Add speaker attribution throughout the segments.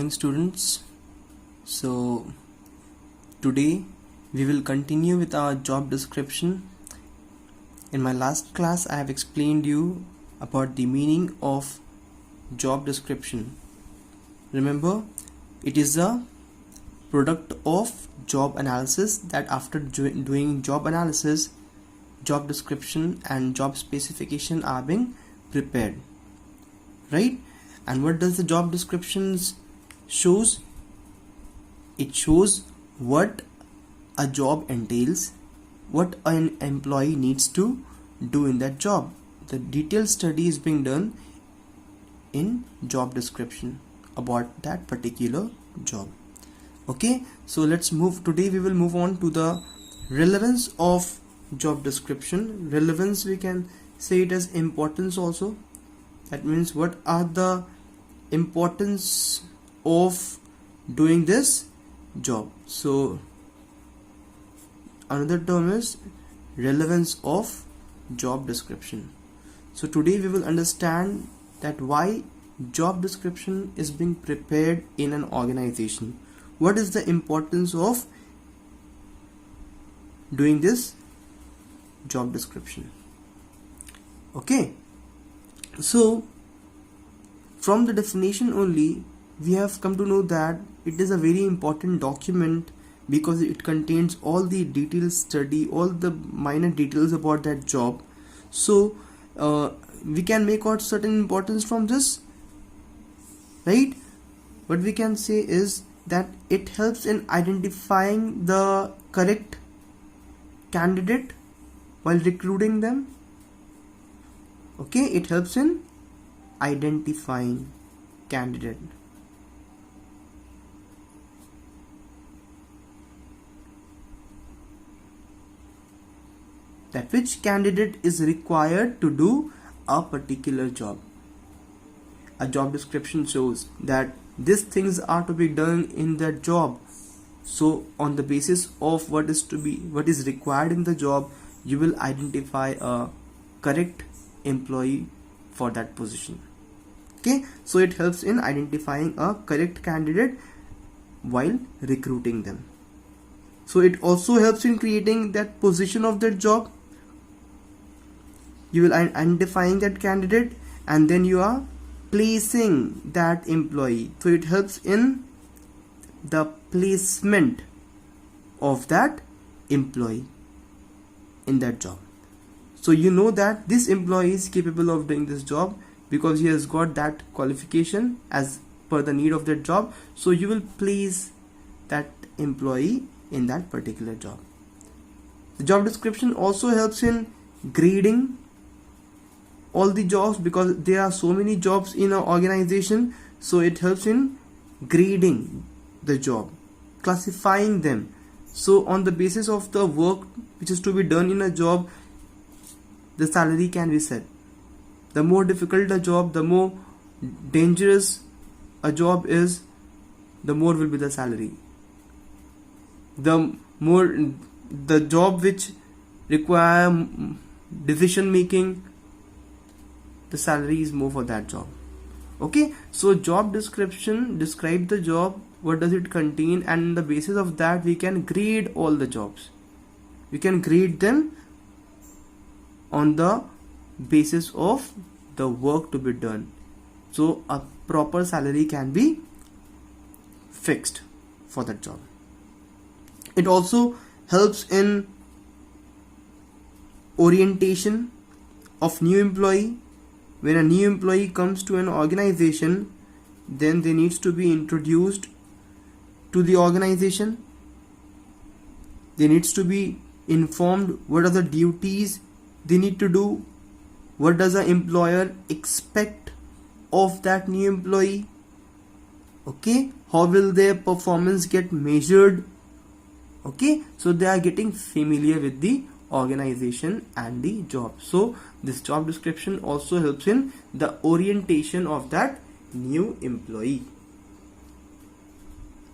Speaker 1: morning, students. So today we will continue with our job description. In my last class I have explained you about the meaning of job description. Remember, it is a product of job analysis, that after doing job analysis, job description and job specification are being prepared, right? And what does the job descriptions shows? It shows what a job entails, what an employee needs to do in that job. The detailed study is being done in job description about that particular job. Okay, so let's move. Today we will move on to the relevance of job description. Relevance, we can say it as importance also. That means what are the importance of doing this job. So another term is relevance of job description. So today we will understand that why job description is being prepared in an organization. What is the importance of doing this job description? Okay, so from the definition only we have come to know that it is a very important document because it contains all the detailed study, all the minor details about that job. So we can make out certain importance from this, right? What we can say is that it helps in identifying the correct candidate while recruiting them. Okay, it helps in identifying candidate. That which candidate is required to do a particular job. A job description shows that these things are to be done in that job. So on the basis of what is required in the job, you will identify a correct employee for that position. Okay, so it helps in identifying a correct candidate while recruiting them. So it also helps in creating that position of that job. You will identifying that candidate and then you are placing that employee. So it helps in the placement of that employee in that job. So you know that this employee is capable of doing this job because he has got that qualification as per the need of that job. So you will place that employee in that particular job. The job description also helps in grading all the jobs because there are so many jobs in an organization. So it helps in grading the job, classifying them. So on the basis of the work which is to be done in a job, the salary can be set. The more difficult a job, the more dangerous a job is, the more will be the salary. The more the job which require decision making, the salary is more for that job. Okay, so job description describe the job, what does it contain, and on the basis of that we can grade all the jobs. We can grade them on the basis of the work to be done. So a proper salary can be fixed for that job. It also helps in orientation of new employee. When a new employee comes to an organization, then they needs to be introduced to the organization. They needs to be informed what are the duties they need to do, what does the employer expect of that new employee. Okay, how will their performance get measured. Okay, so they are getting familiar with the organization and the job. So this job description also helps in the orientation of that new employee.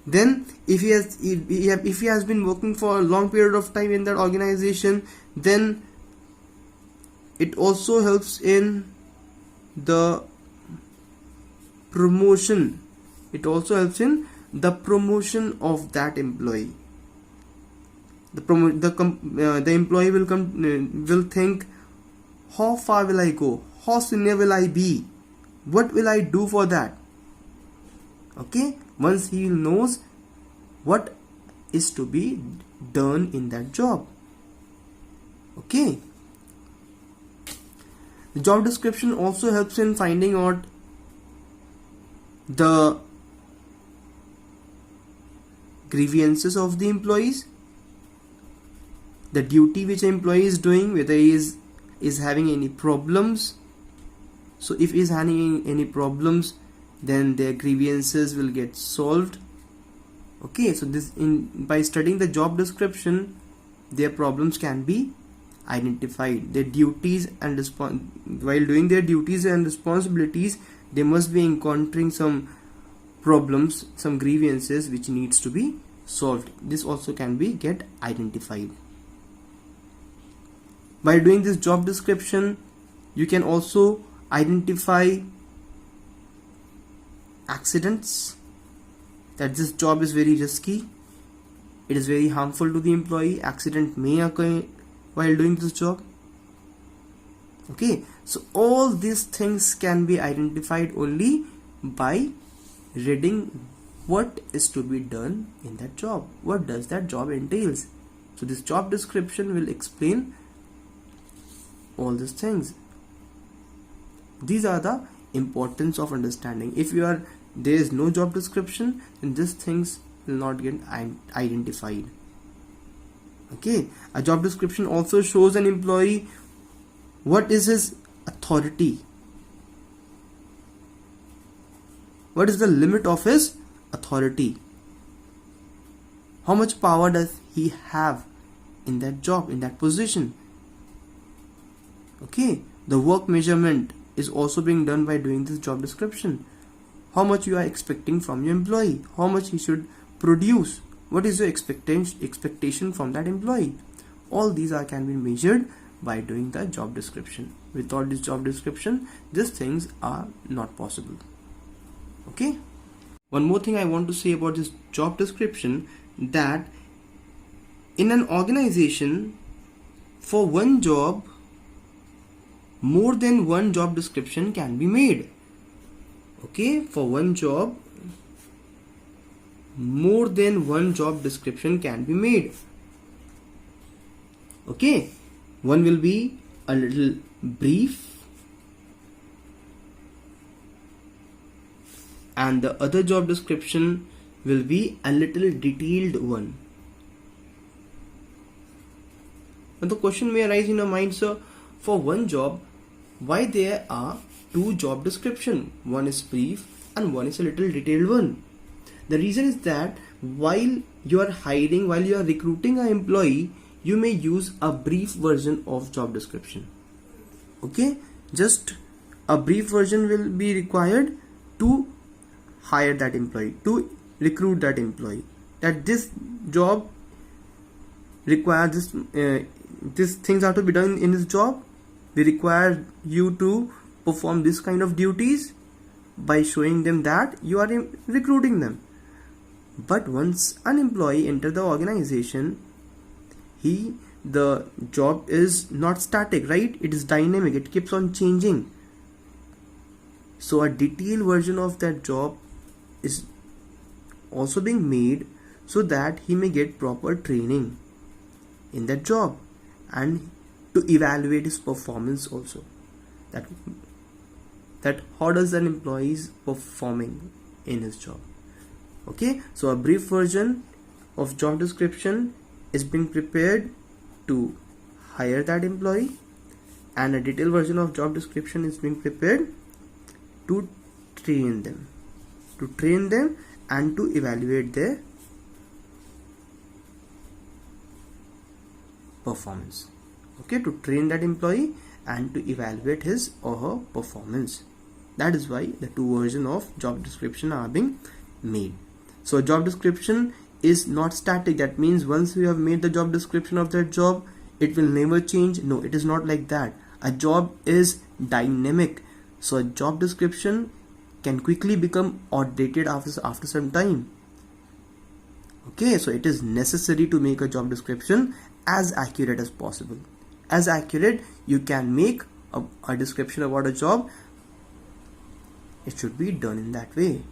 Speaker 1: Then if he has been working for a long period of time in that organization, then it also helps in the promotion it also helps in the promotion of that employee. The employee will think, how far will I go, how senior will I be, what will I do for that. Okay, once he knows what is to be done in that job. Okay, the job description also helps in finding out the grievances of the employees, the duty which an employee is doing, whether he is having any problems. So if he is having any problems, then their grievances will get solved. Okay, so by studying the job description, their problems can be identified. Their duties and while doing their duties and responsibilities, they must be encountering some problems, some grievances which needs to be solved. This also can be get identified. By doing this job description, you can also identify accidents, that this job is very risky, it is very harmful to the employee, accident may occur while doing this job. Okay, so all these things can be identified only by reading what is to be done in that job, what does that job entails. So this job description will explain all these things. These are the importance of understanding. If there is no job description, then these things will not get identified. Okay, a job description also shows an employee what is his authority, what is the limit of his authority, how much power does he have in that job, in that position. Okay, the work measurement is also being done by doing this job description. How much you are expecting from your employee, how much he should produce, what is your expectation from that employee. All these can be measured by doing the job description. Without this job description, these things are not possible. Okay, one more thing I want to say about this job description, that in an organization, for one job, more than one job description can be made. Okay, for one job, more than one job description can be made. Okay, one will be a little brief and the other job description will be a little detailed one. And the question may arise in your mind, sir, for one job, why there are two job description? One is brief and one is a little detailed one. The reason is that while you are hiring, while you are recruiting an employee, you may use a brief version of job description. Okay, just a brief version will be required to hire that employee, to recruit that employee, that this job requires these things are to be done in this job. We require you to perform this kind of duties, by showing them that you are recruiting them. But once an employee enters the organization, the job is not static, right? It is dynamic, it keeps on changing. So a detailed version of that job is also being made so that he may get proper training in that job and to evaluate his performance also, that how does an employee is performing in his job. Okay, so a brief version of job description is being prepared to hire that employee, and a detailed version of job description is being prepared to train them and to evaluate their performance. Okay, to train that employee and to evaluate his or her performance. That is why the two versions of job description are being made. So job description is not static. That means once you have made the job description of that job, it will never change. No, it is not like that. A job is dynamic. So a job description can quickly become outdated after some time. Okay, so it is necessary to make a job description as accurate as possible. As accurate you can make a description about a job, it should be done in that way.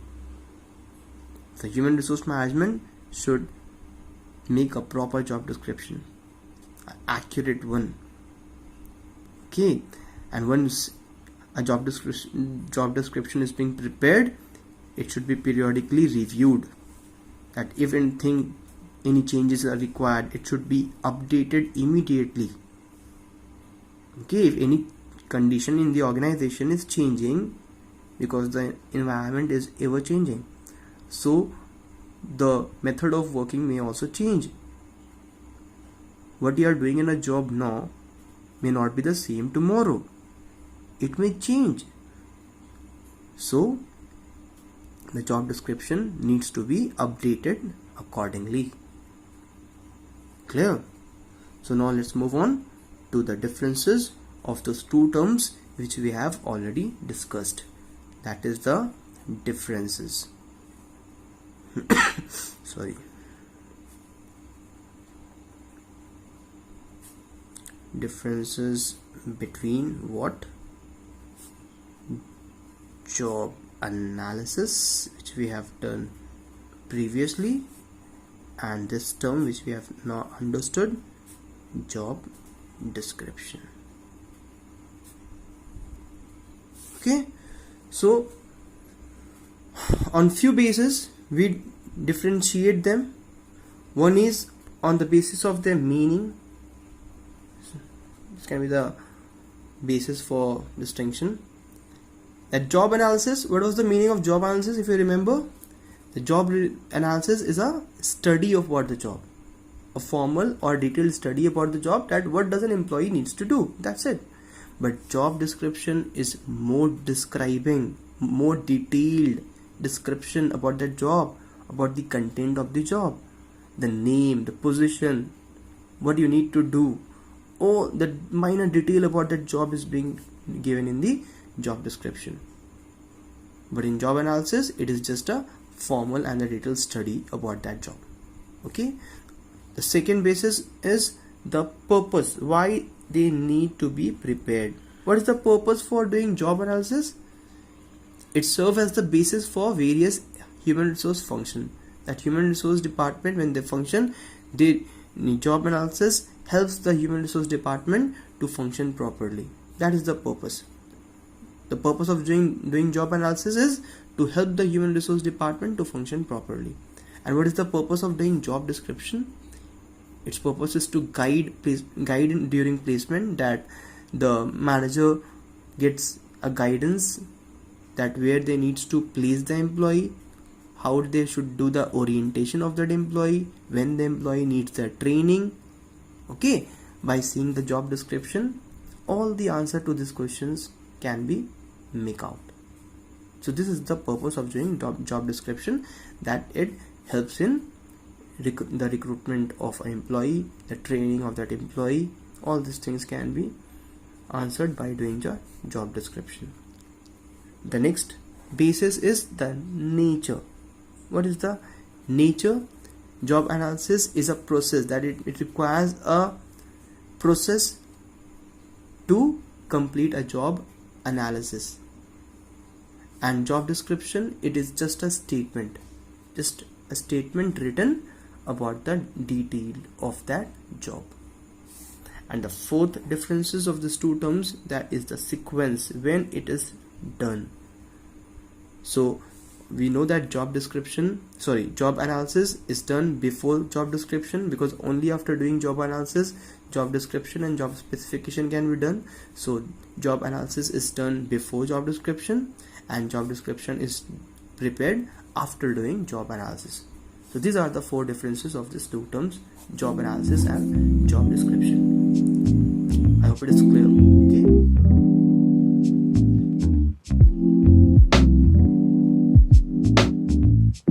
Speaker 1: The human resource management should make a proper job description, an accurate one. Okay, and once a job description is being prepared, it should be periodically reviewed. That if any changes are required, it should be updated immediately. Okay, if any condition in the organization is changing, because the environment is ever changing, so the method of working may also change. What you are doing in a job now may not be the same tomorrow. It may change. So the job description needs to be updated accordingly. Clear? So now let's move on to the differences of those two terms which we have already discussed. That is the differences. Sorry. Differences between what? Job analysis, which we have done previously, and this term which we have now understood, job description. Okay, so on few bases we differentiate them. One is on the basis of their meaning. This can be the basis for distinction. That job analysis, what was the meaning of job analysis? If you remember, the job analysis is a study of what the job, a formal or detailed study about the job, that what does an employee needs to do, that's it. But job description is more describing, more detailed description about the job, about the content of the job, the name, the position, what you need to do, or the minor detail about that job is being given in the job description. But in job analysis, it is just a formal and a detailed study about that job. Okay, the second basis is the purpose, why they need to be prepared. What is the purpose for doing job analysis? It serves as the basis for various human resource function. That human resource department, when they function, the job analysis helps the human resource department to function properly. That is the purpose. The purpose of doing job analysis is to help the human resource department to function properly. And what is the purpose of doing job description? Its purpose is to guide during placement, that the manager gets a guidance that where they needs to place the employee, how they should do the orientation of that employee, when the employee needs the training. Okay, by seeing the job description, all the answer to these questions can be make out. So this is the purpose of doing job description, that it helps in the recruitment of an employee, the training of that employee. All these things can be answered by doing the job description. The next basis is the nature. What is the nature? Job analysis is a process, that it requires a process to complete a job analysis. And job description, it is just a statement written about the detail of that job. And the fourth differences of these two terms, that is the sequence when it is done. So we know that job analysis is done before job description, because only after doing job analysis, job description and job specification can be done. So job analysis is done before job description, and job description is prepared after doing job analysis. So these are the four differences of these two terms, job analysis and job description. I hope it is clear. Okay.